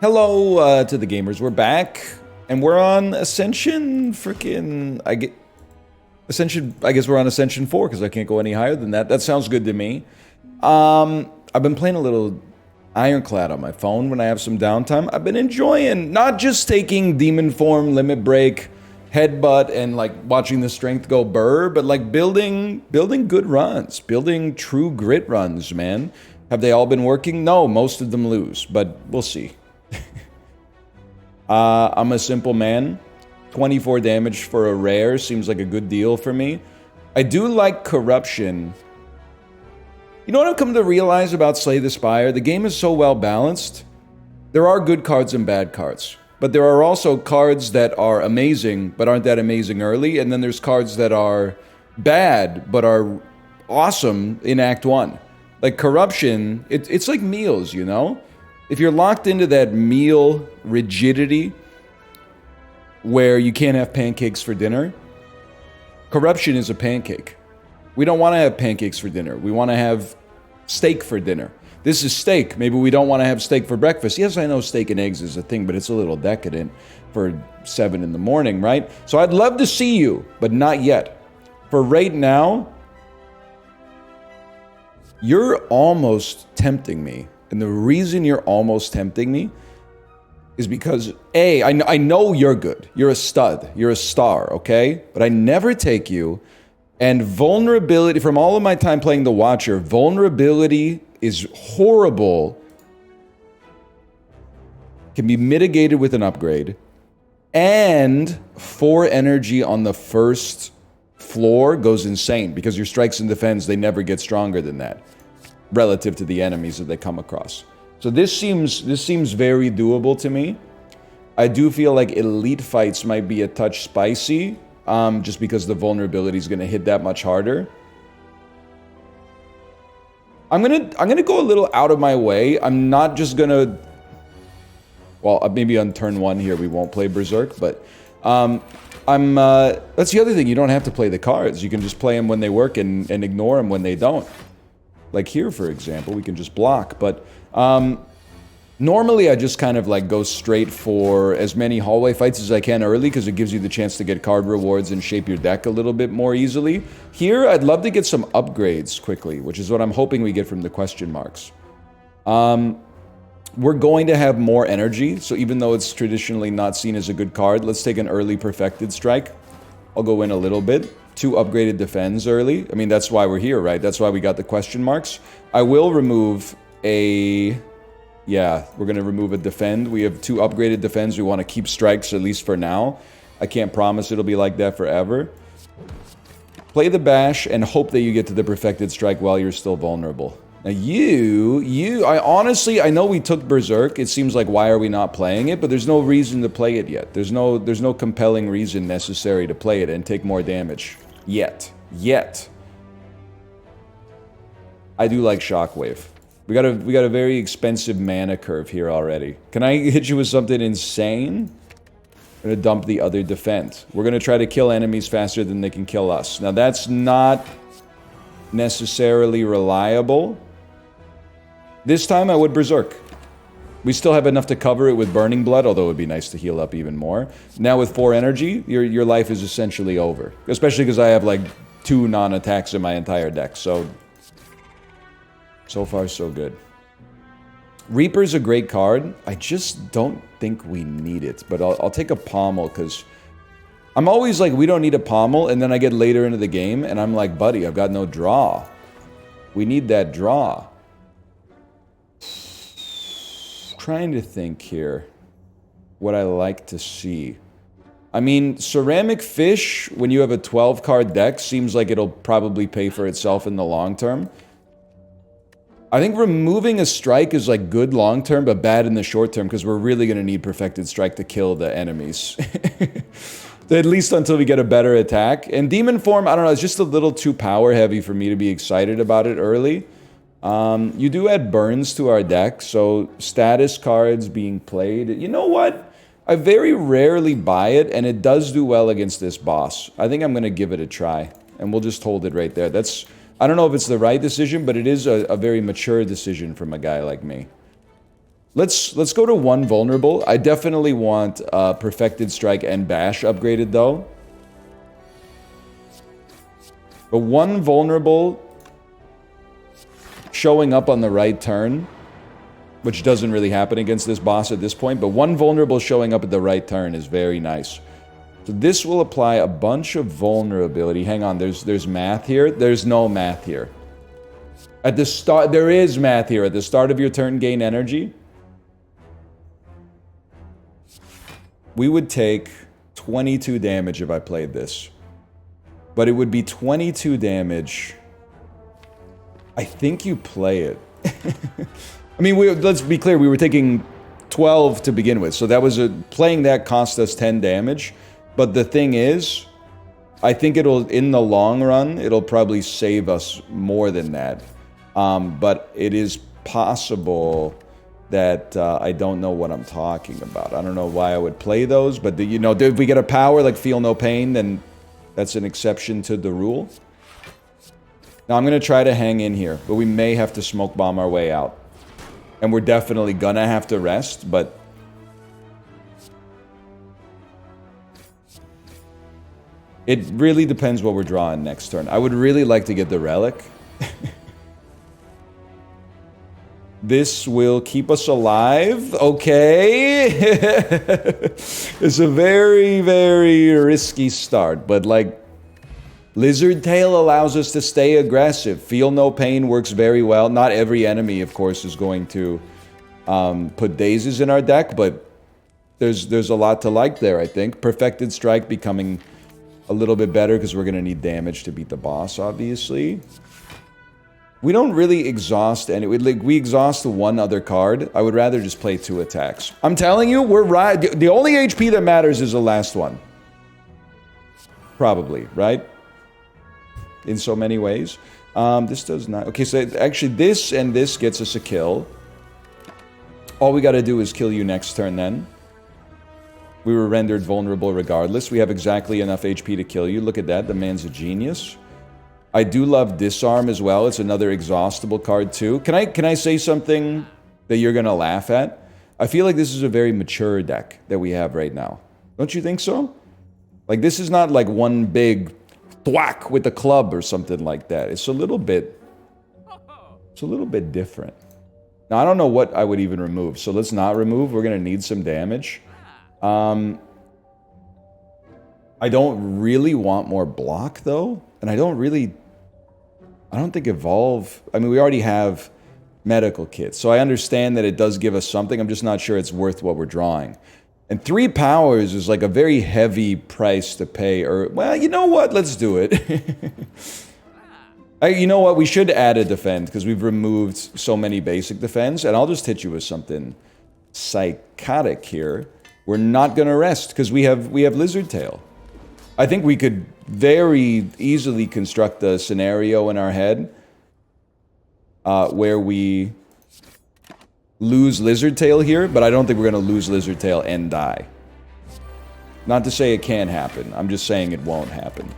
Hello to the gamers. We're back, and we're on Ascension. Ascension. I guess we're on Ascension 4 because I can't go any higher than that. That sounds good to me. I've been playing a little Ironclad on my phone when I have some downtime. I've been enjoying not just taking Demon Form, Limit Break, Headbutt, and like watching the strength go burr, but like building good runs, building true grit runs, man. Have they all been working? No, most of them lose, but we'll see. I'm a simple man. 24 damage for a rare seems like a good deal for me. I do like Corruption. You know what I've come to realize about Slay the Spire? The game is so well balanced. There are good cards and bad cards. But there are also cards that are amazing, but aren't that amazing early. And then there's cards that are bad, but are awesome in Act 1. Like Corruption, it's like meals, you know? If you're locked into that meal rigidity where you can't have pancakes for dinner, Corruption is a pancake. We don't want to have pancakes for dinner. We want to have steak for dinner. This is steak. Maybe we don't want to have steak for breakfast. Yes, I know steak and eggs is a thing, but it's a little decadent for 7 in the morning, right? So I'd love to see you, but not yet. For right now, you're almost tempting me. And the reason you're almost tempting me is because, A, I know you're good. You're a stud. You're a star, okay? But I never take you. And vulnerability, from all of my time playing the Watcher, vulnerability is horrible. Can be mitigated with an upgrade. And 4 energy on the first floor goes insane because your strikes and defense, they never get stronger than that relative to the enemies that they come across. So this seems very doable to me. I do feel like elite fights might be a touch spicy, just because the vulnerability is going to hit that much harder. I'm gonna go a little out of my way. I'm not just gonna. Well, maybe on turn 1 here we won't play Berserk, but that's the other thing. You don't have to play the cards. You can just play them when they work and ignore them when they don't. Like here, for example, we can just block. But normally I just kind of like go straight for as many hallway fights as I can early because it gives you the chance to get card rewards and shape your deck a little bit more easily. Here, I'd love to get some upgrades quickly, which is what I'm hoping we get from the question marks. We're going to have more energy, so even though it's traditionally not seen as a good card, let's take an early Perfected Strike. I'll go in a little bit. 2 upgraded defends early. I mean, that's why we're here, right? That's why we got the question marks. I will remove a... Yeah, we're going to remove a defend. We have 2 upgraded defends. We want to keep strikes, at least for now. I can't promise it'll be like that forever. Play the bash and hope that you get to the perfected strike while you're still vulnerable. Now I know we took Berserk. It seems like, why are we not playing it? But there's no reason to play it yet. There's no compelling reason necessary to play it and take more damage. Yet. I do like Shockwave. We got a very expensive mana curve here already. Can I hit you with something insane? I'm gonna dump the other defense. We're gonna try to kill enemies faster than they can kill us. Now that's not necessarily reliable. This time I would Berserk. We still have enough to cover it with Burning Blood, although it would be nice to heal up even more. Now with 4 energy, your life is essentially over. Especially because I have like 2 non-attacks in my entire deck, so far so good. Reaper's a great card. I just don't think we need it, but I'll take a Pommel because I'm always like, we don't need a Pommel, and then I get later into the game and I'm like, buddy, I've got no draw. We need that draw. Trying to think here what I like to see. I mean, Ceramic Fish, when you have a 12-card deck, seems like it'll probably pay for itself in the long term. I think removing a strike is like good long term, but bad in the short term because we're really going to need Perfected Strike to kill the enemies. At least until we get a better attack. And Demon Form, I don't know, it's just a little too power heavy for me to be excited about it early. You do add burns to our deck, so status cards being played. You know what? I very rarely buy it, and it does do well against this boss. I think I'm going to give it a try, and we'll just hold it right there. I don't know if it's the right decision, but it is a very mature decision from a guy like me. Let's go to 1 vulnerable. I definitely want Perfected Strike and Bash upgraded though. But 1 vulnerable showing up on the right turn, which doesn't really happen against this boss at this point, but 1 vulnerable showing up at the right turn is very nice. So this will apply a bunch of vulnerability. Hang on, there's math here. There's no math here. At the start, there is math here. At the start of your turn, gain energy. We would take 22 damage if I played this. But it would be 22 damage. I think you play it. I mean, let's be clear, we were taking 12 to begin with. So that was playing that cost us 10 damage. But the thing is, I think in the long run, it'll probably save us more than that. But it is possible that I don't know what I'm talking about. I don't know why I would play those, but you know, if we get a power like Feel No Pain, then that's an exception to the rule. Now I'm going to try to hang in here, but we may have to smoke bomb our way out. And we're definitely gonna have to rest, but it really depends what we're drawing next turn. I would really like to get the relic. This will keep us alive. Okay. It's a very, very risky start, but like Lizard Tail allows us to stay aggressive. Feel No Pain works very well. Not every enemy, of course, is going to put dazes in our deck, but there's a lot to like there, I think. Perfected Strike becoming a little bit better because we're going to need damage to beat the boss, obviously. We don't really exhaust any. We exhaust 1 other card. I would rather just play 2 attacks. I'm telling you, we're right. The only HP that matters is the last one. Probably, right? In so many ways. This does not... Okay, so actually this and this gets us a kill. All we gotta do is kill you next turn then. We were rendered vulnerable regardless. We have exactly enough HP to kill you. Look at that. The man's a genius. I do love Disarm as well. It's another exhaustible card too. Can I say something that you're gonna laugh at? I feel like this is a very mature deck that we have right now. Don't you think so? Like, this is not like one big thwack with a club or something like that. It's a little bit different. Now, I don't know what I would even remove, so let's not remove. We're gonna need some damage. I don't really want more block, though. And I don't think Evolve... I mean, we already have medical kits, so I understand that it does give us something. I'm just not sure it's worth what we're drawing. And 3 powers is like a very heavy price to pay, or... Well, you know what? Let's do it. You know what? We should add a defend, because we've removed so many basic defense, and I'll just hit you with something psychotic here. We're not gonna rest, because we have Lizard Tail. I think we could very easily construct a scenario in our head where we lose Lizard Tail here, but I don't think we're going to lose Lizard Tail and die. Not to say it can't happen. I'm just saying it won't happen.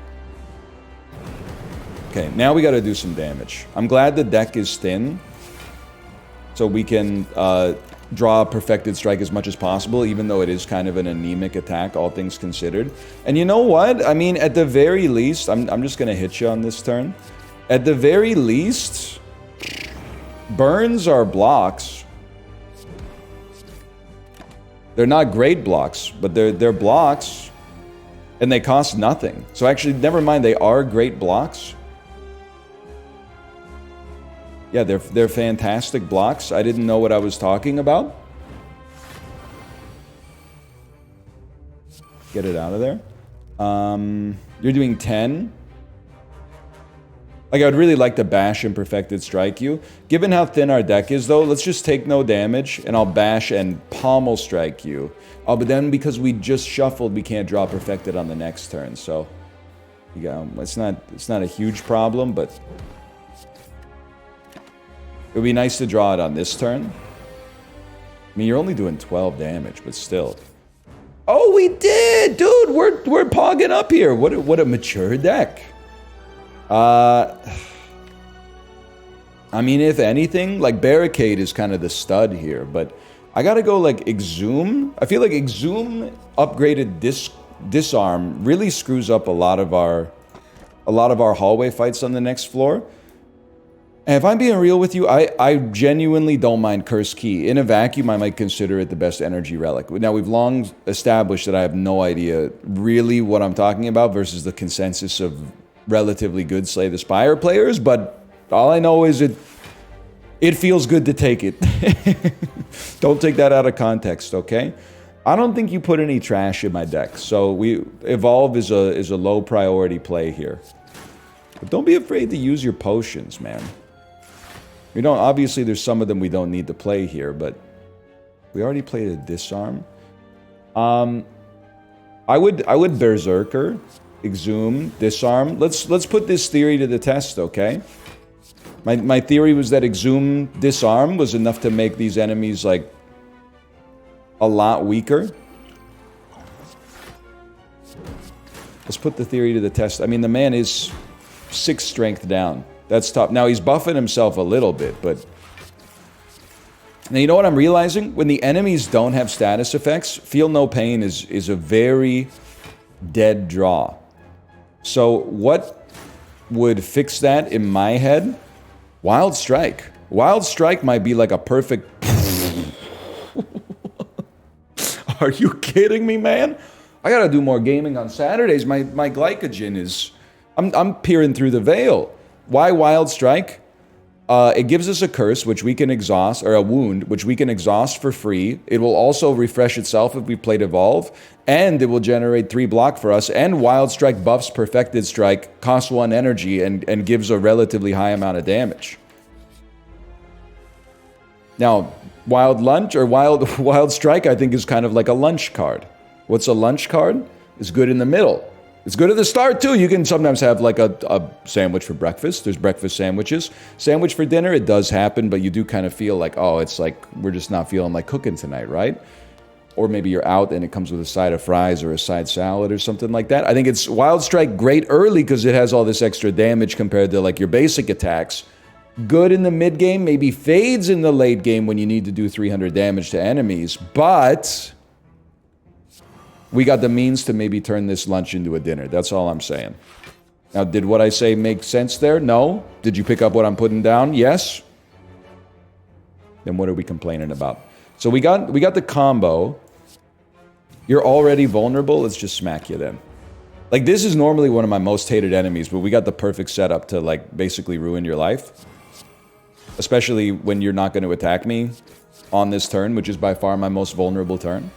Okay, now we got to do some damage. I'm glad the deck is thin, so we can draw Perfected Strike as much as possible, even though it is kind of an anemic attack, all things considered. And you know what? I mean, at the very least, I'm just going to hit you on this turn. At the very least, burns are blocks. They're not great blocks, but they're blocks, and they cost nothing. So actually, never mind, they are great blocks. Yeah, they're fantastic blocks. I didn't know what I was talking about. Get it out of there. You're doing 10. Like, I would really like to bash and Perfected Strike you. Given how thin our deck is, though, let's just take no damage, and I'll bash and Pommel Strike you. Oh, but then because we just shuffled, we can't draw Perfected on the next turn, so... Yeah, it's not a huge problem, but... It would be nice to draw it on this turn. I mean, you're only doing 12 damage, but still. Oh, we did! Dude, we're pogging up here. What a mature deck. I mean, if anything, like, Barricade is kind of the stud here, but I gotta go like Exhume. I feel like Exhume upgraded Disarm really screws up a lot of our hallway fights on the next floor. And if I'm being real with you, I genuinely don't mind Curse Key. In a vacuum, I might consider it the best energy relic. Now, we've long established that I have no idea really what I'm talking about versus the consensus of relatively good Slay the Spire players, but all I know is it feels good to take it. Don't take that out of context, okay? I don't think you put any trash in my deck, so Evolve is a low priority play here. But don't be afraid to use your potions, man. We don't, obviously there's some of them we don't need to play here, but we already played a Disarm. I would Berserker, Exhume, Disarm. Let's put this theory to the test, okay? My theory was that Exhume, Disarm was enough to make these enemies, like, a lot weaker. Let's put the theory to the test. I mean, the man is 6 strength down. That's tough. Now, he's buffing himself a little bit, but... Now, you know what I'm realizing? When the enemies don't have status effects, Feel No Pain is a very dead draw. So, what would fix that in my head? Wild Strike. Wild Strike might be like a perfect... Are you kidding me, man? I gotta do more gaming on Saturdays. My glycogen is... I'm peering through the veil. Why Wild Strike? It gives us a curse, which we can exhaust, or a wound, which we can exhaust for free. It will also refresh itself if we played Evolve, and it will generate 3 block for us, and Wild Strike buffs Perfected Strike, costs 1 energy, and gives a relatively high amount of damage. Now, Wild Lunge, or Wild Strike, I think is kind of like a lunch card. What's a lunch card? It's good in the middle. It's good at the start, too. You can sometimes have, like, a sandwich for breakfast. There's breakfast sandwiches. Sandwich for dinner, it does happen, but you do kind of feel like, oh, it's like, we're just not feeling like cooking tonight, right? Or maybe you're out and it comes with a side of fries or a side salad or something like that. I think it's Wild Strike great early because it has all this extra damage compared to, like, your basic attacks. Good in the mid game, maybe fades in the late game when you need to do 300 damage to enemies, but... we got the means to maybe turn this lunch into a dinner. That's all I'm saying. Now, did what I say make sense there? No. Did you pick up what I'm putting down? Yes. Then what are we complaining about? So we got the combo. You're already vulnerable. Let's just smack you then. Like, this is normally one of my most hated enemies, but we got the perfect setup to, like, basically ruin your life. Especially when you're not going to attack me on this turn, which is by far my most vulnerable turn.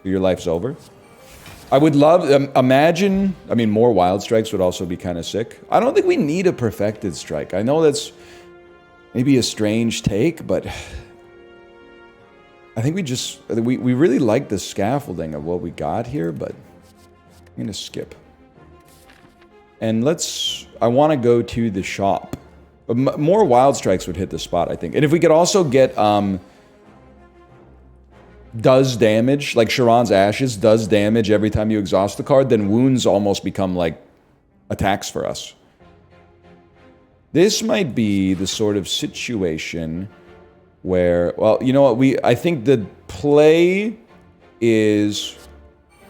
Your life's over. I would love... imagine... I mean, more Wild Strikes would also be kind of sick. I don't think we need a Perfected Strike. I know that's maybe a strange take, but... I think we just... We really like the scaffolding of what we got here, but... I'm going to skip. And let's... I want to go to the shop. More Wild Strikes would hit the spot, I think. And if we could also get... does damage, like Sharon's Ashes does damage every time you exhaust the card, then wounds almost become like attacks for us. This might be the sort of situation where, well, you know what, I think the play is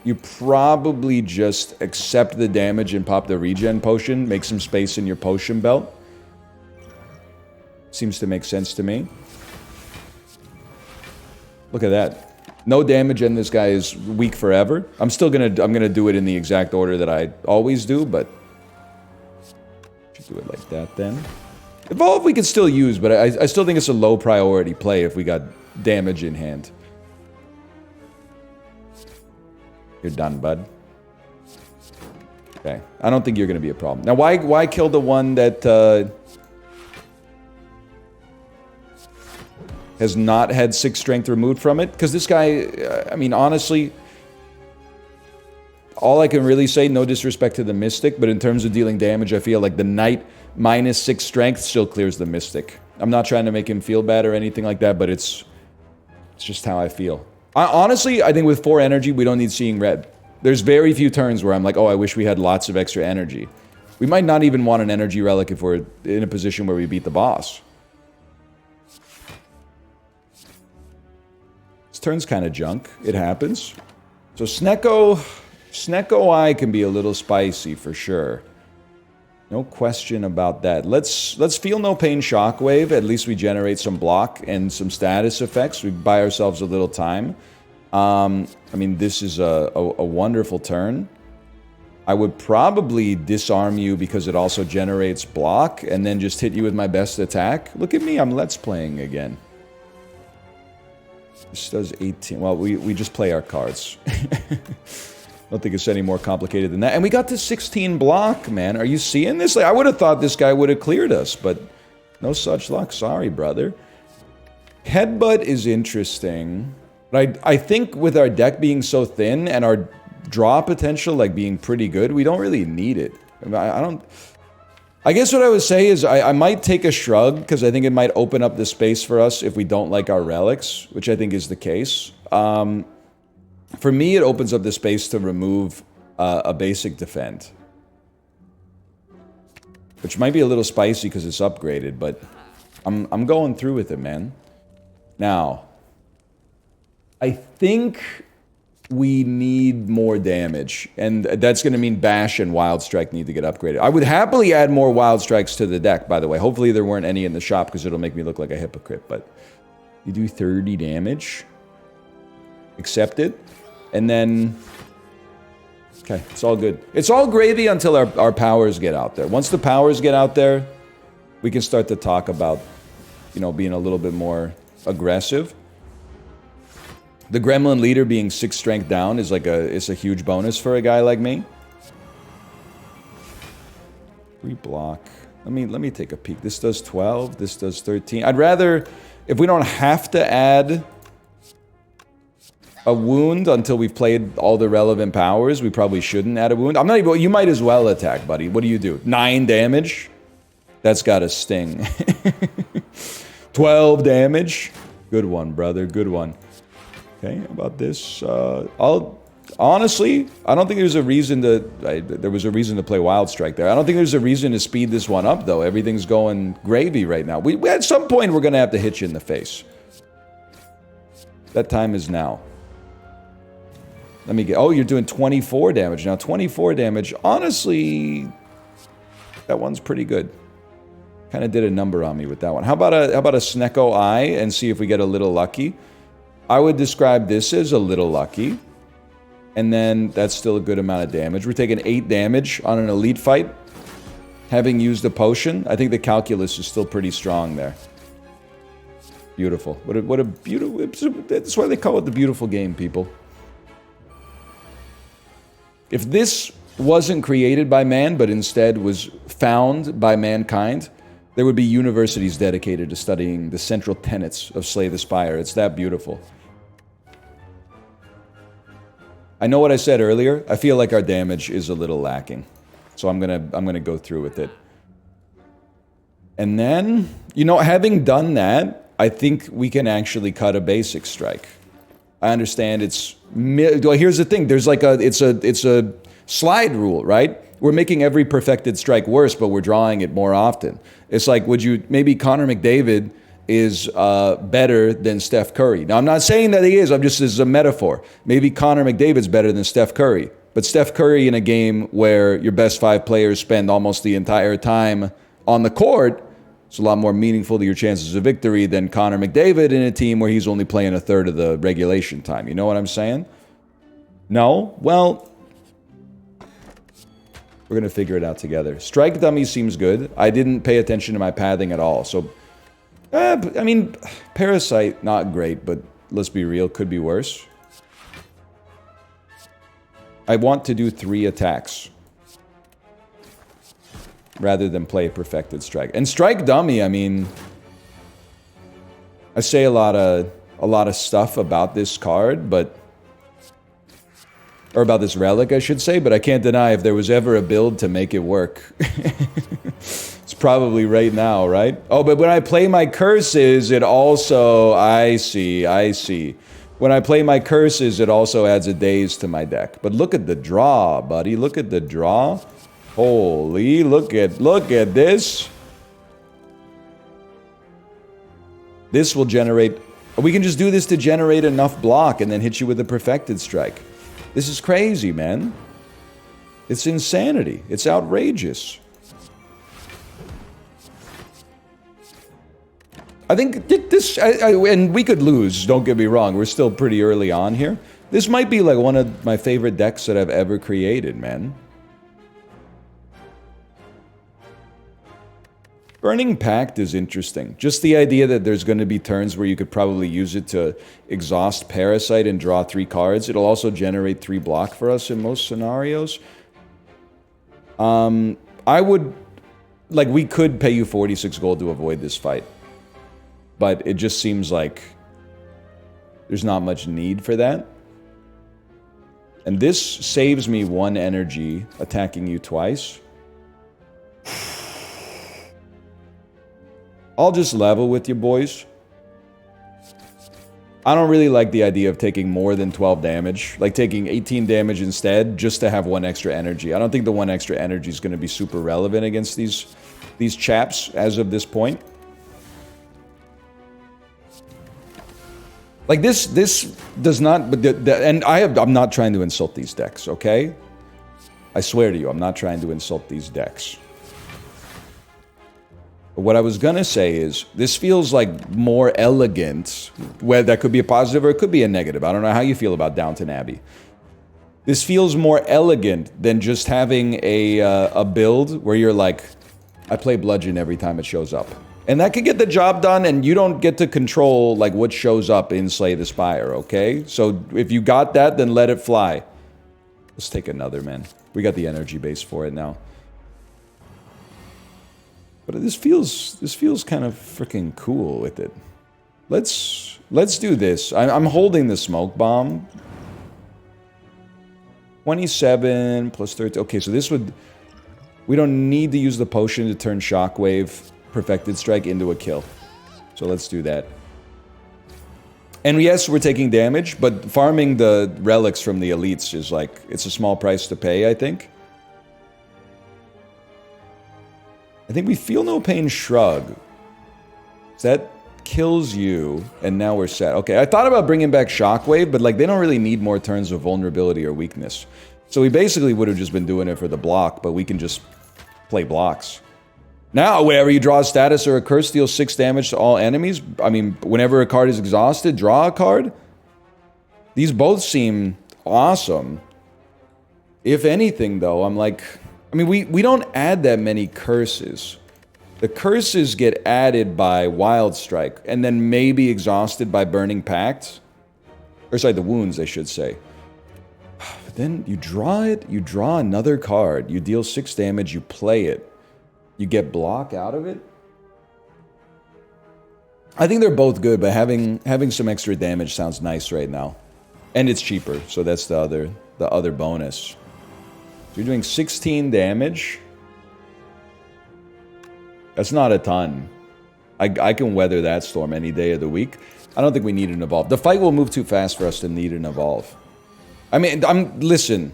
you probably just accept the damage and pop the regen potion, make some space in your potion belt. Seems to make sense to me. Look at that. No damage, and this guy is weak forever. I'm gonna do it in the exact order that I always do, but should do it like that then. Evolve we could still use, but I still think it's a low priority play if we got damage in hand. You're done, bud. Okay, I don't think you're gonna be a problem. Now, why kill the one that has not had 6 strength removed from it? Because this guy, I mean, honestly, all I can really say, no disrespect to the Mystic, but in terms of dealing damage, I feel like the Knight minus 6 strength still clears the Mystic. I'm not trying to make him feel bad or anything like that, but it's just how I feel. Honestly, I think with 4 energy, we don't need Seeing Red. There's very few turns where I'm like, oh, I wish we had lots of extra energy. We might not even want an energy relic if we're in a position where we beat the boss. turn's kind of junk. It happens. So Snecko Eye can be a little spicy for sure. No question about that. Let's Feel No Pain Shockwave. At least we generate some block and some status effects. We buy ourselves a little time. I mean, this is a wonderful turn. I would probably disarm you because it also generates block and then just hit you with my best attack. Look at me, I'm Let's Playing again. This does 18. Well, we just play our cards. I don't think it's any more complicated than that. And we got to 16 block, man. Are you seeing this? Like, I would have thought this guy would have cleared us, but no such luck. Sorry, brother. Headbutt is interesting. But I think with our deck being so thin and our draw potential like being pretty good, we don't really need it. I guess what I would say is I might take a shrug because I think it might open up the space for us if we don't like our relics, which I think is the case. For me, it opens up the space to remove a basic defend. Which might be a little spicy because it's upgraded, but I'm going through with it, man. Now, I think we need more damage, and that's going to mean Bash and Wild Strike need to get upgraded. I would happily add more Wild Strikes to the deck, by the way. Hopefully there weren't any in the shop because it'll make me look like a hypocrite, but you do 30 damage. Accept it. And then, okay, it's all good. It's all gravy until our powers get out there. Once the powers get out there, we can start to talk about, you know, being a little bit more aggressive. The Gremlin Leader being 6 strength down is like it's a huge bonus for a guy like me. 3 block. Let me take a peek. This does 12. This does 13. I'd rather, if we don't have to add a wound until we've played all the relevant powers, we probably shouldn't add a wound. I'm not even. You might as well attack, buddy. What do you do? 9 damage. That's got a sting. 12 damage. Good one, brother. Good one. Okay, how about this? Honestly, I don't think there's a reason to... there was a reason to play Wild Strike there. I don't think there's a reason to speed this one up, though. Everything's going gravy right now. We at some point, we're going to have to hit you in the face. That time is now. Let me get... Oh, you're doing 24 damage. Now, 24 damage, honestly, that one's pretty good. Kind of did a number on me with that one. How about a Snecko Eye and see if we get a little lucky? I would describe this as a little lucky. And then that's still a good amount of damage. We're taking 8 damage on an elite fight. Having used a potion, I think the calculus is still pretty strong there. Beautiful. What a beautiful... That's why they call it the beautiful game, people. If this wasn't created by man, but instead was found by mankind, there would be universities dedicated to studying the central tenets of Slay the Spire. It's that beautiful. I know what I said earlier. I feel like our damage is a little lacking. So I'm gonna go through with it. And then, you know, having done that, I think we can actually cut a basic strike. I understand it's... Well, here's the thing. There's like it's a slide rule, right? We're making every perfected strike worse, but we're drawing it more often. It's like, maybe Connor McDavid is better than Steph Curry. Now, I'm not saying that he is. This is a metaphor. Maybe Connor McDavid's better than Steph Curry. But Steph Curry in a game where your best 5 players spend almost the entire time on the court, it's a lot more meaningful to your chances of victory than Connor McDavid in a team where he's only playing a third of the regulation time. You know what I'm saying? No? Well... We're going to figure it out together. Strike Dummy seems good. I didn't pay attention to my pathing at all. So, I mean, Parasite, not great, but let's be real, could be worse. I want to do 3 attacks rather than play Perfected Strike. And Strike Dummy, I mean, I say a lot of stuff about this card, but... Or about this relic, I should say, but I can't deny if there was ever a build to make it work. It's probably right now, right? Oh, but when I play my curses, it also... I see. When I play my curses, it also adds a daze to my deck. But look at the draw, buddy. Look at the draw. Holy, look at this. This will generate... We can just do this to generate enough block and then hit you with a Perfected Strike. This is crazy, man. It's insanity. It's outrageous. I think this... and we could lose, don't get me wrong. We're still pretty early on here. This might be like one of my favorite decks that I've ever created, man. Burning Pact is interesting. Just the idea that there's going to be turns where you could probably use it to exhaust Parasite and draw 3 cards. It'll also generate 3 block for us in most scenarios. I would... Like, we could pay you 46 gold to avoid this fight. But it just seems like there's not much need for that. And this saves me 1 energy attacking you twice. I'll just level with you, boys. I don't really like the idea of taking more than 12 damage. Like taking 18 damage instead, just to have 1 extra energy. I don't think the 1 extra energy is going to be super relevant against these chaps as of this point. Like this does not... and I'm not trying to insult these decks, okay? I swear to you, I'm not trying to insult these decks. But what I was gonna say is, this feels like more elegant, where that could be a positive or it could be a negative. I don't know how you feel about Downton Abbey. This feels more elegant than just having a build where you're like, I play Bludgeon every time it shows up. And that could get the job done, and you don't get to control like what shows up in Slay the Spire, okay? So if you got that, then let it fly. Let's take another, man. We got the energy base for it now. But this feels kind of freaking cool with it. Let's do this. I'm holding the Smoke Bomb. 27 plus 30. Okay, so this would... We don't need to use the potion to turn Shockwave Perfected Strike into a kill. So let's do that. And yes, we're taking damage, but farming the relics from the elites is like... It's a small price to pay, I think. I think we feel no pain shrug. That kills you, and now we're set. Okay, I thought about bringing back Shockwave, but like they don't really need more turns of vulnerability or weakness. So we basically would have just been doing it for the block, but we can just play blocks. Now, whenever you draw a status or a curse, deals 6 damage to all enemies. I mean, whenever a card is exhausted, draw a card. These both seem awesome. If anything, though, I'm like... I mean, we don't add that many curses. The curses get added by Wild Strike, and then maybe exhausted by Burning Pact. Or sorry, the wounds, I should say. But then you draw it, you draw another card, you deal 6 damage, you play it. You get block out of it. I think they're both good, but having some extra damage sounds nice right now. And it's cheaper, so that's the other bonus. So you're doing 16 damage. That's not a ton. I can weather that storm any day of the week. I don't think we need an evolve. The fight will move too fast for us to need an evolve. I mean, listen.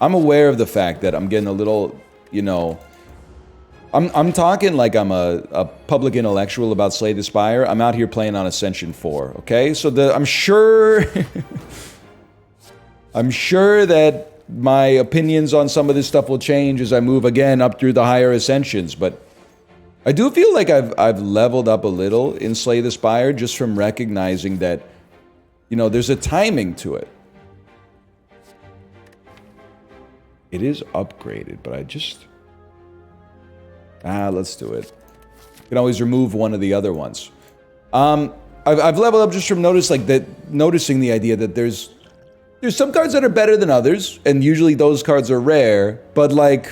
I'm aware of the fact that I'm getting a little, you know... I'm talking like I'm a public intellectual about Slay the Spire. I'm out here playing on Ascension 4, okay? So I'm sure... I'm sure that my opinions on some of this stuff will change as I move again up through the higher ascensions, but I do feel like I've leveled up a little in Slay the Spire just from recognizing that, you know, there's a timing to it. It is upgraded, but I just... let's do it. You can always remove one of the other ones. I've leveled up just from noticing the idea that there's some cards that are better than others, and usually those cards are rare, but like...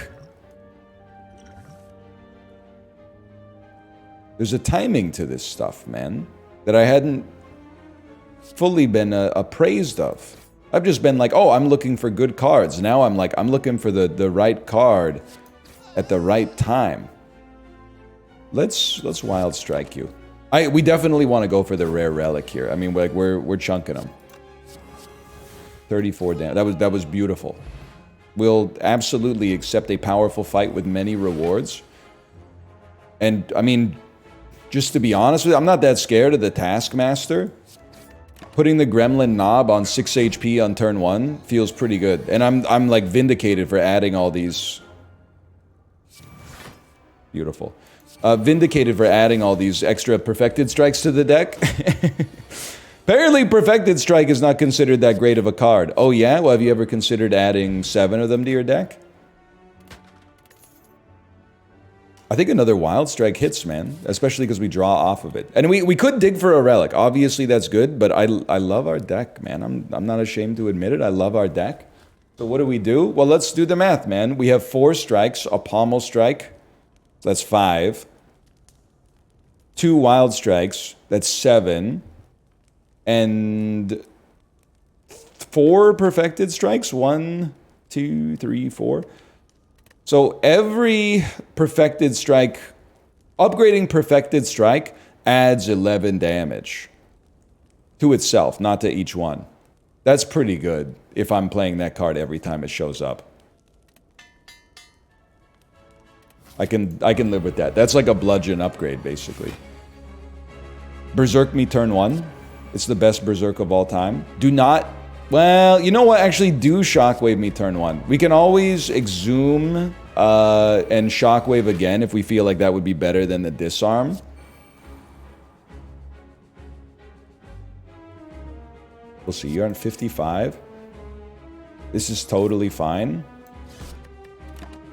There's a timing to this stuff, man, that I hadn't fully been appraised of. I've just been like, oh, I'm looking for good cards. Now I'm like, I'm looking for the right card at the right time. Let's Wild Strike you. We definitely want to go for the rare relic here. I mean, like we're chunking them. 34 damage. That was beautiful. We'll absolutely accept a powerful fight with many rewards. And I mean, Just to be honest with you, I'm not that scared of the Taskmaster. Putting the Gremlin Knob on 6 HP on turn 1 feels pretty good. And I'm like vindicated for adding all these... Beautiful. Vindicated for adding all these extra Perfected Strikes to the deck. Apparently Perfected Strike is not considered that great of a card. Oh yeah? Well, have you ever considered adding 7 of them to your deck? I think another Wild Strike hits, man. Especially because we draw off of it. And we could dig for a Relic. Obviously that's good, but I love our deck, man. I'm not ashamed to admit it. I love our deck. So what do? Well, let's do the math, man. We have 4 strikes, a Pommel Strike. That's 5. 2 Wild Strikes. That's 7. And 4 Perfected Strikes. 1, 2, 3, 4. So every Perfected Strike, upgrading Perfected Strike adds 11 damage to itself, not to each one. That's pretty good if I'm playing that card every time it shows up. I can live with that. That's like a bludgeon upgrade, basically. Berserk me turn 1. It's the best Berserk of all time. Do not... Well, you know what? Actually, do Shockwave me turn 1. We can always Exhume and Shockwave again if we feel like that would be better than the Disarm. We'll see. You're on 55. This is totally fine.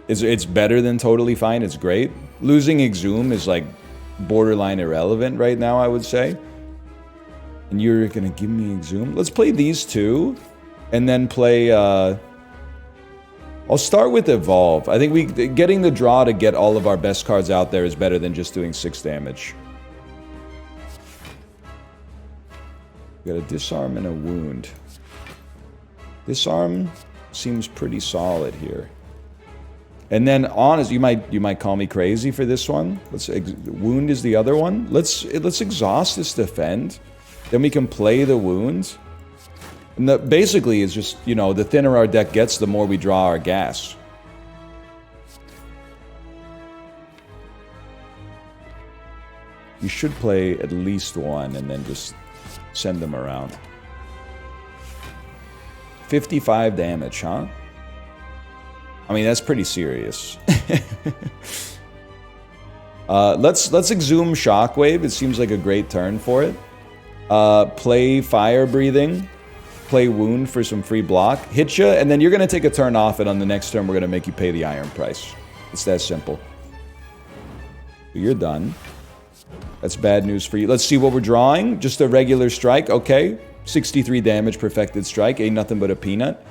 It's better than totally fine. It's great. Losing Exhume is like borderline irrelevant right now, I would say. And you're gonna give me Exhume? Let's play these two. And then play, I'll start with Evolve. I think getting the draw to get all of our best cards out there is better than just doing 6 damage. We got a Disarm and a Wound. Disarm seems pretty solid here. And then, honest, you might call me crazy for this one. Wound is the other one. Let's exhaust this defend. Then we can play the wounds. And basically, it's just, you know, the thinner our deck gets, the more we draw our gas. You should play at least one and then just send them around. 55 damage, huh? I mean, that's pretty serious. Let's Exhume Shockwave. It seems like a great turn for it. Play Fire Breathing. Play Wound for some free block. Hit ya, and then you're going to take a turn off, and on the next turn, we're going to make you pay the Iron price. It's that simple. You're done. That's bad news for you. Let's see what we're drawing. Just a regular strike. Okay. 63 damage, Perfected Strike. Ain't nothing but a peanut.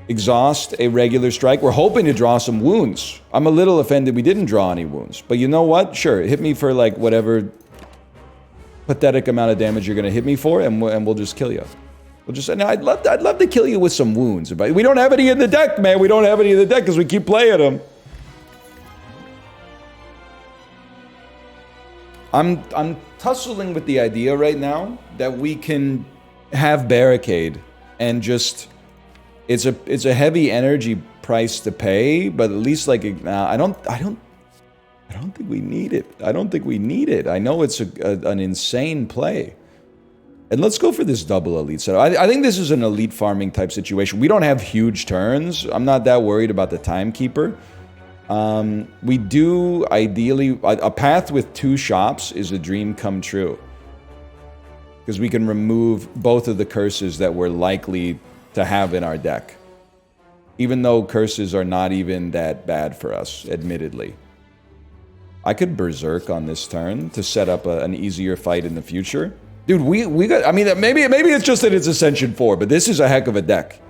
Exhaust, a regular strike. We're hoping to draw some wounds. I'm a little offended we didn't draw any wounds. But you know what? Sure, hit me for like whatever pathetic amount of damage you're going to hit me for, and we'll just kill you. We'll just... Now, I'd love to kill you with some wounds. But we don't have any in the deck, man. We don't have any in the deck because we keep playing them. I'm tussling with the idea right now that we can have Barricade and just... It's a heavy energy price to pay, but at least like I don't think we need it. I don't think we need it. I know it's an insane play. And let's go for this double elite setup. I think this is an elite farming type situation. We don't have huge turns. I'm not that worried about the Timekeeper. We do ideally a path with 2 shops is a dream come true. Because we can remove both of the curses that we're likely to have in our deck. Even though curses are not even that bad for us, admittedly. I could Berserk on this turn to set up an easier fight in the future. Dude, we got... I mean, maybe it's just that it's Ascension 4, but this is a heck of a deck.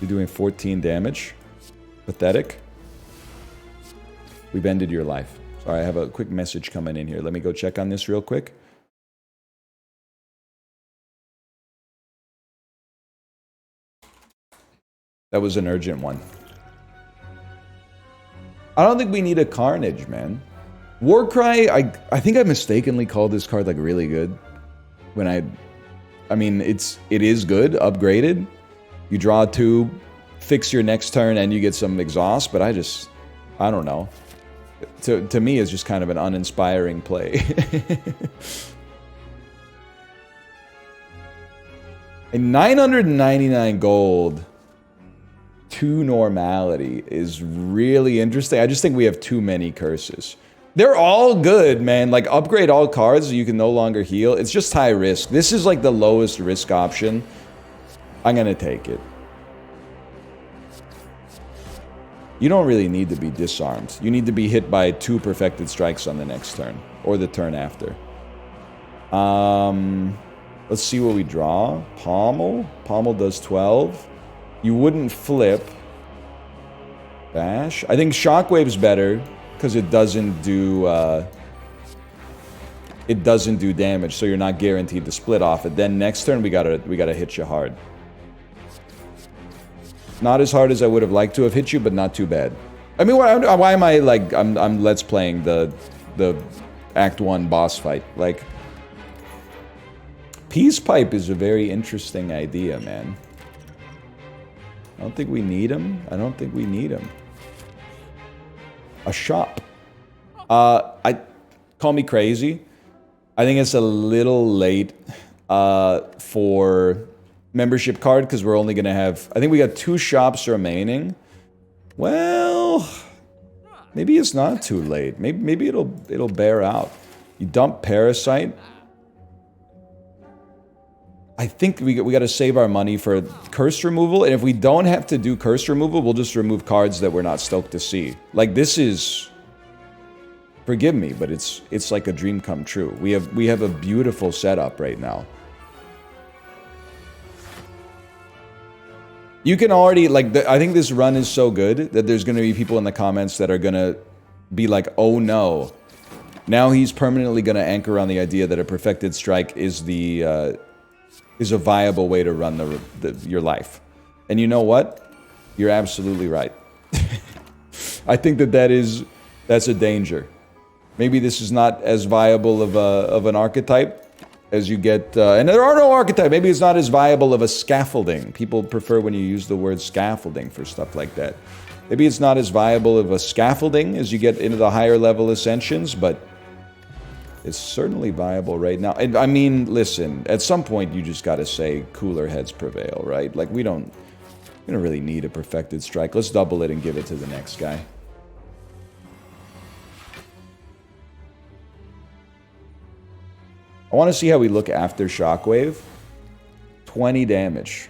You're doing 14 damage. Pathetic. We've ended your life. Sorry, I have a quick message coming in here. Let me go check on this real quick. That was an urgent one. I don't think we need a Carnage, man. Warcry, I think I mistakenly called this card like really good. When I mean, it is good, upgraded. You draw 2, fix your next turn and you get some exhaust, but I don't know. To me, it's just kind of an uninspiring play. And 999 gold to normality is really interesting. I just think we have too many curses. They're all good, man. Like, upgrade all cards so you can no longer heal. It's just high risk. This is like the lowest risk option. I'm gonna take it. You don't really need to be disarmed. You need to be hit by 2 perfected strikes on the next turn. Or the turn after. Let's see what we draw. Pommel. Pommel does 12. You wouldn't flip. Bash. I think Shockwave's better because it doesn't do damage, so you're not guaranteed to split off it. Then next turn we gotta hit you hard. Not as hard as I would have liked to have hit you, but not too bad. I mean, why am I like I'm let's playing the Act 1 boss fight? Like, Peace Pipe is a very interesting idea, man. I don't think we need him. I don't think we need him. A shop. Call me crazy. I think it's a little late for membership card because we're only gonna have. I think we got 2 shops remaining. Well, maybe it's not too late. Maybe it'll bear out. You dump Parasite. I think we got to save our money for curse removal, and if we don't have to do curse removal, we'll just remove cards that we're not stoked to see. Like, this is, forgive me, but it's like a dream come true. We have a beautiful setup right now. You can already, like, I think this run is so good that there's going to be people in the comments that are going to be like, oh no, now he's permanently going to anchor on the idea that a perfected strike is is a viable way to run your life. And you know what? You're absolutely right. I think that's a danger. Maybe this is not as viable of an archetype as you get, and there are no archetypes. Maybe it's not as viable of a scaffolding. People prefer when you use the word scaffolding for stuff like that. Maybe it's not as viable of a scaffolding as you get into the higher level ascensions, but it's certainly viable right now. And I mean, listen, at some point you just gotta say cooler heads prevail, right? Like, we don't really need a perfected strike. Let's double it and give it to the next guy. I want to see how we look after Shockwave. 20 damage.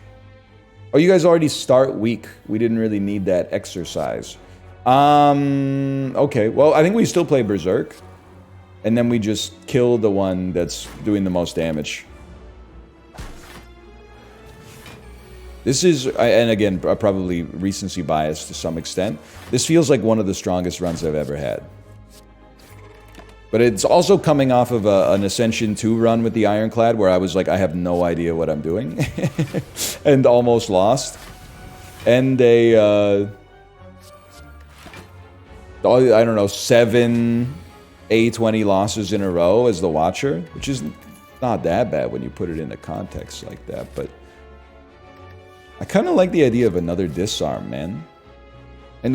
Oh, you guys already start weak. We didn't really need that exercise. Okay, well, I think we still play Berserk. And then we just kill the one that's doing the most damage. This is, and again, probably recency bias to some extent. This feels like one of the strongest runs I've ever had. But it's also coming off of an Ascension 2 run with the Ironclad where I was like, I have no idea what I'm doing. And almost lost. And I don't know, 7 A20 losses in a row as the Watcher, which is not that bad when you put it into context like that, but I kind of like the idea of another disarm, man. And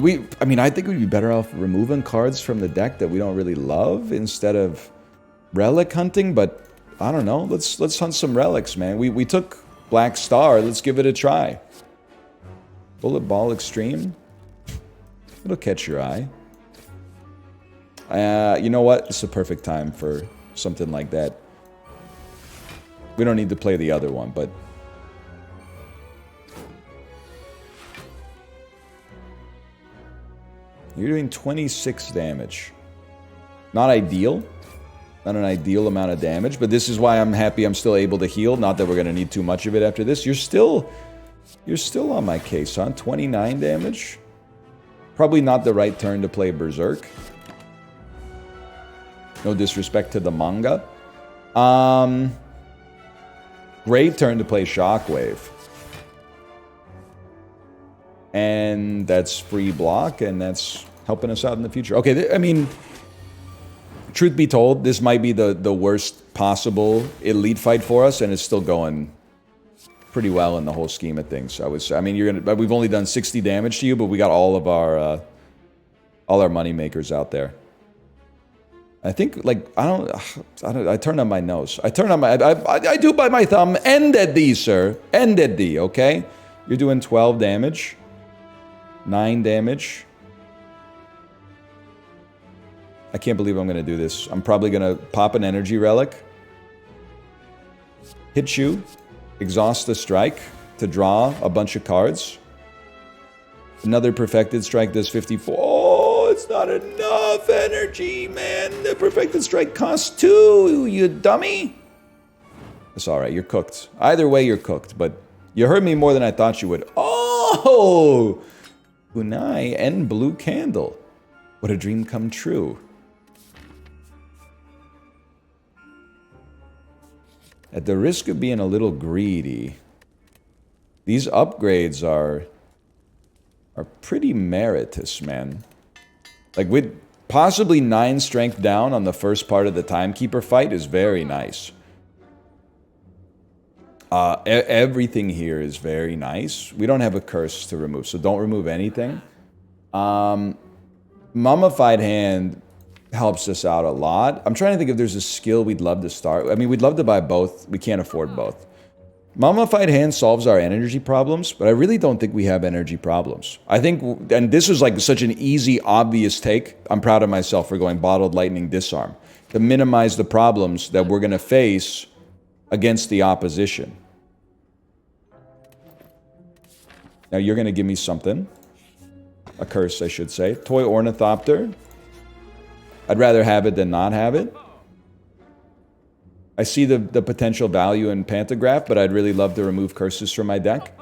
I think we'd be better off removing cards from the deck that we don't really love instead of relic hunting, but I don't know, let's hunt some relics, man. We took Black Star, let's give it a try. Bullet Ball Extreme. It'll catch your eye. You know what? It's the perfect time for something like that. We don't need to play the other one, but you're doing 26 damage. Not ideal. Not an ideal amount of damage, but this is why I'm happy I'm still able to heal. Not that we're going to need too much of it after this. You're still on my case, huh? 29 damage. Probably not the right turn to play Berserk. No disrespect to the manga. Great turn to play Shockwave. And that's free block, and that's helping us out in the future. Okay, I mean, truth be told, this might be the worst possible elite fight for us, and it's still going pretty well in the whole scheme of things, I would say. I mean, we've only done 60 damage to you, but we got all our money makers out there. I think, like, I turn on my nose. I do by my thumb. End at thee, sir. End at thee, okay? You're doing 12 damage. 9 damage. I can't believe I'm going to do this. I'm probably going to pop an energy relic. Hit you. Exhaust the strike to draw a bunch of cards. Another perfected strike does 54. Oh, it's not enough energy, man. The perfected strike costs 2, you dummy. It's alright, you're cooked. Either way, you're cooked, but you hurt me more than I thought you would. Oh! Unai and Blue Candle. What a dream come true. At the risk of being a little greedy, these upgrades are pretty meritorious, man. Like, with possibly 9 strength down on the first part of the Timekeeper fight is very nice. Everything here is very nice. We don't have a curse to remove, so don't remove anything. Mummified Hand helps us out a lot. I'm trying to think if there's a skill we'd love to start. I mean, we'd love to buy both. We can't afford both. Mummified Hand solves our energy problems, but I really don't think we have energy problems. I think, and this was like such an easy, obvious take. I'm proud of myself for going Bottled Lightning Disarm to minimize the problems that we're going to face against the opposition. Now you're going to give me something. A curse, I should say. Toy Ornithopter. I'd rather have it than not have it. I see the potential value in Pantograph, but I'd really love to remove curses from my deck.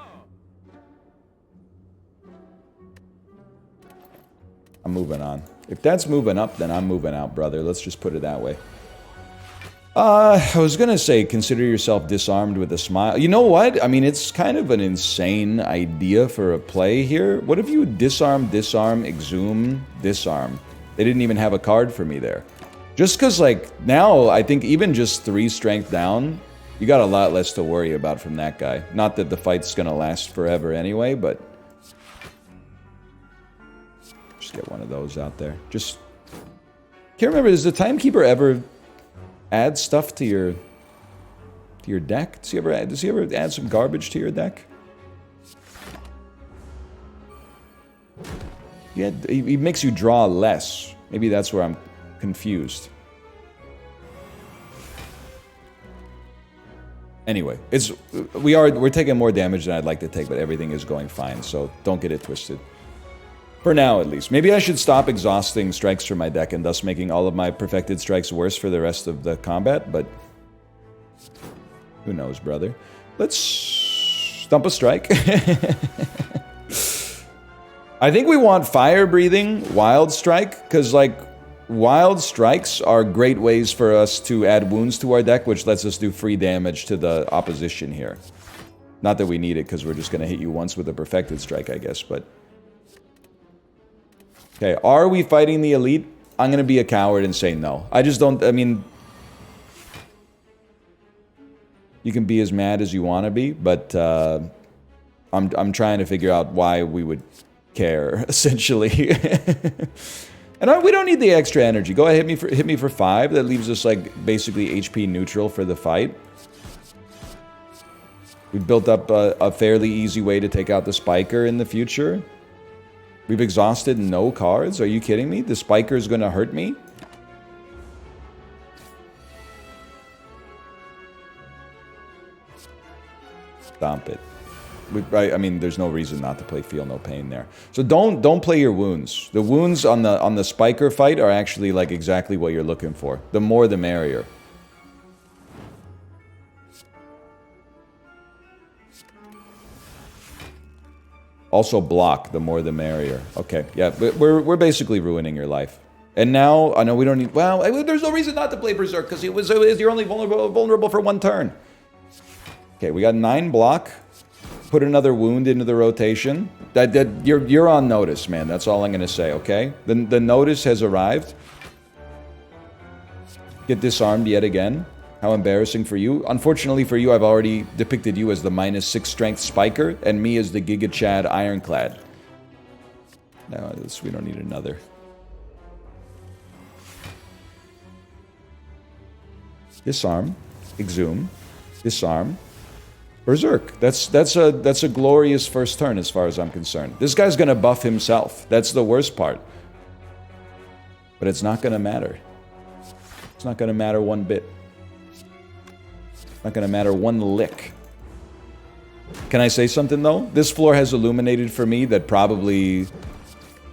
I'm moving on. If that's moving up, then I'm moving out, brother. Let's just put it that way. I was gonna say, consider yourself disarmed with a smile. You know what? I mean, it's kind of an insane idea for a play here. What if you disarm, exhume, disarm? They didn't even have a card for me there. Just because, like, now, I think even just 3 strength down, you got a lot less to worry about from that guy. Not that the fight's gonna last forever anyway, but... just get one of those out there. Just... can't remember, does the Timekeeper ever add stuff to your deck? Does he ever add some garbage to your deck? Yeah, he makes you draw less. Maybe that's where I'm confused. Anyway, we're taking more damage than I'd like to take, but everything is going fine, so don't get it twisted. For now, at least. Maybe I should stop exhausting strikes from my deck and thus making all of my perfected strikes worse for the rest of the combat, but who knows, brother. Let's stump a strike. I think we want Fire Breathing, Wild Strike, because, like, Wild Strikes are great ways for us to add wounds to our deck, which lets us do free damage to the opposition here. Not that we need it, because we're just going to hit you once with a Perfected Strike, I guess, but... okay, are we fighting the elite? I'm going to be a coward and say no. I just don't, I mean... you can be as mad as you want to be, but I'm trying to figure out why we would care, essentially. And we don't need the extra energy. Go ahead, hit me for 5. That leaves us, like, basically HP neutral for the fight. We built up a fairly easy way to take out the Spiker in the future. We've exhausted no cards? Are you kidding me? The Spiker is going to hurt me? Stomp it. I mean, there's no reason not to play Feel No Pain there. So don't play your wounds. The wounds on the Spiker fight are actually, like, exactly what you're looking for. The more the merrier. Also block, the more the merrier. Okay, yeah, but we're basically ruining your life. And now, I know we don't need... well, there's no reason not to play Berserk, because you're only vulnerable for 1 turn. Okay, we got 9 block. Put another wound into the rotation. You're on notice, man. That's all I'm going to say, okay? The notice has arrived. Get disarmed yet again. How embarrassing for you. Unfortunately for you, I've already depicted you as the -6 strength spiker, and me as the Giga Chad Ironclad. No, we don't need another. Disarm, exhume, disarm, berserk. That's a glorious first turn as far as I'm concerned. This guy's gonna buff himself. That's the worst part. But it's not gonna matter. It's not gonna matter one bit. It's not gonna matter one lick. Can I say something though? This floor has illuminated for me that probably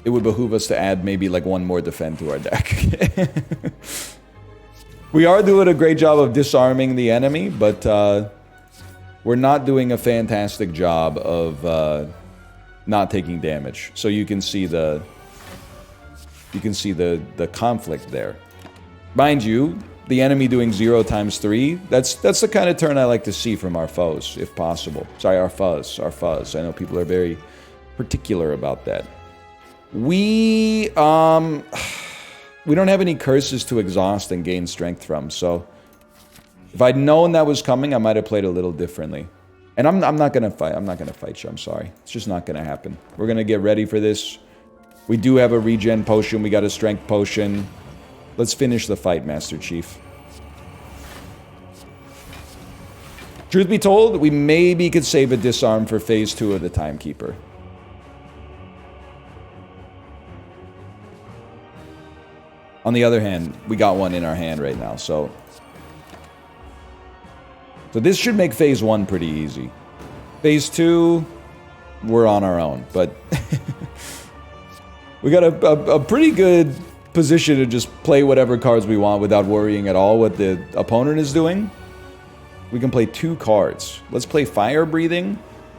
it would behoove us to add maybe like one more defend to our deck. We are doing a great job of disarming the enemy, but we're not doing a fantastic job of not taking damage. So you can see the conflict there. Mind you, the enemy doing 0 times 3, that's the kind of turn I like to see from our foes, if possible. Sorry, our fuzz. I know people are very particular about that. We don't have any curses to exhaust and gain strength from, so if I'd known that was coming, I might have played a little differently. And I'm not gonna fight. I'm not gonna fight you. I'm sorry. It's just not gonna happen. We're gonna get ready for this. We do have a regen potion. We got a strength potion. Let's finish the fight, Master Chief. Truth be told, we maybe could save a disarm for phase 2 of the Timekeeper. On the other hand, we got one in our hand right now, so this should make phase 1 pretty easy. Phase 2, we're on our own, but we got a pretty good position to just play whatever cards we want without worrying at all what the opponent is doing. We can play 2 cards. Let's play Fire Breathing,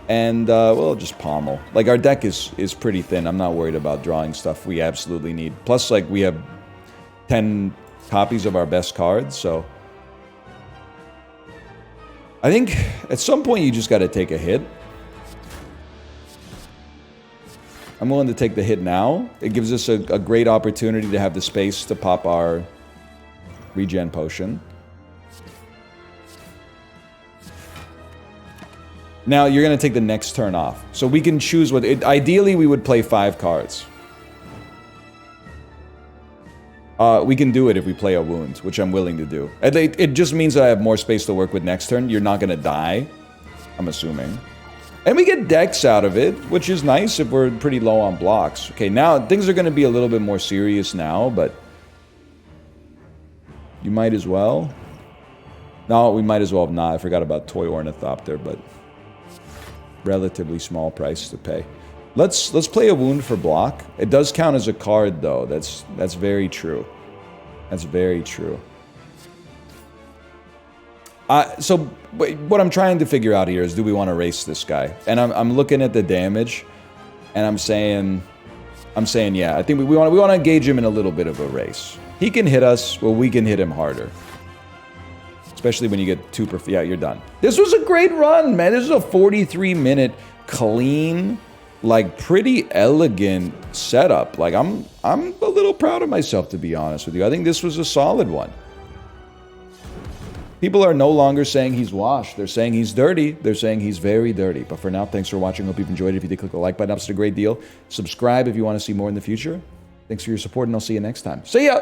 and we'll just pommel. Like, our deck is pretty thin. I'm not worried about drawing stuff we absolutely need. Plus, like, we have 10 copies of our best cards, so I think at some point you just got to take a hit. I'm willing to take the hit now. It gives us a great opportunity to have the space to pop our regen potion. Now you're going to take the next turn off. So we can choose what... ideally, we would play 5 cards. We can do it if we play a wound, which I'm willing to do. It just means that I have more space to work with next turn. You're not going to die, I'm assuming. And we get decks out of it, which is nice if we're pretty low on blocks. Okay, now things are going to be a little bit more serious now, but... you might as well. No, we might as well have not. I forgot about Toy Ornithopter, but... relatively small price to pay. Let's play a wound for block. It does count as a card, though. That's very true. That's very true. So what I'm trying to figure out here is, do we want to race this guy? And I'm looking at the damage, and I'm saying yeah. I think we want to engage him in a little bit of a race. He can hit us, well, we can hit him harder. Especially when you get 2 per... yeah, you're done. This was a great run, man. This is a 43-minute clean, like, pretty elegant setup. Like, I'm a little proud of myself, to be honest with you. I think this was a solid one. People are no longer saying he's washed. They're saying he's dirty. They're saying he's very dirty. But for now, thanks for watching. Hope you've enjoyed it. If you did, click the like button. It's a great deal. Subscribe if you want to see more in the future. Thanks for your support, and I'll see you next time. See ya!